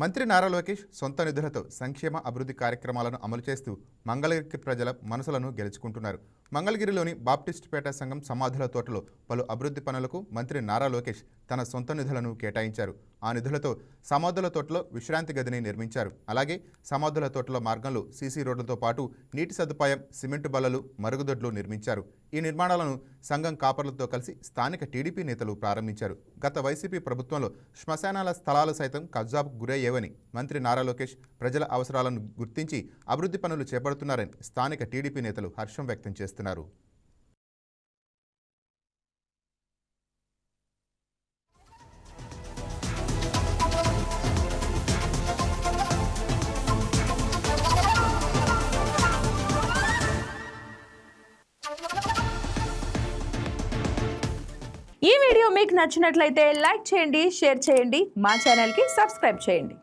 మంత్రి నారా లోకేష్ సొంత నిధులతో సంక్షేమ అభివృద్ధి కార్యక్రమాలను అమలు చేస్తూ మంగళగిరి ప్రజల మనసులను గెలుచుకుంటున్నారు. మంగళగిరిలోని బాప్టిస్టుపేట సంఘం సమాధుల తోటలో పలు అభివృద్ధి పనులకు మంత్రి నారా లోకేష్ తన సొంత నిధులను కేటాయించారు. ఆ నిధులతో సమాధుల తోటలో విశ్రాంతి గదిని నిర్మించారు. అలాగే సమాధుల తోటలో మార్గంలో సీసీ రోడ్లతో పాటు నీటి సదుపాయం, సిమెంటు బల్లలు, మరుగుదొడ్లు నిర్మించారు. ఈ నిర్మాణాలను సంఘం కాపర్లతో కలిసి స్థానిక టీడీపీ నేతలు ప్రారంభించారు. గత వైసీపీ ప్రభుత్వంలో శ్మశానాల స్థలాలు సైతం కబ్జాకు గురయ్యేవని మంత్రి నారా లోకేష్ ప్రజల అవసరాలను గుర్తించి అభివృద్ధి పనులు చేపడుతున్నారని స్థానిక టీడీపీ నేతలు హర్షం వ్యక్తం చేస్తున్నారు. ఈ వీడియో మీకు నచ్చినట్లయితే లైక్ చేయండి, షేర్ చేయండి, మా ఛానల్కి సబ్స్క్రైబ్ చేయండి.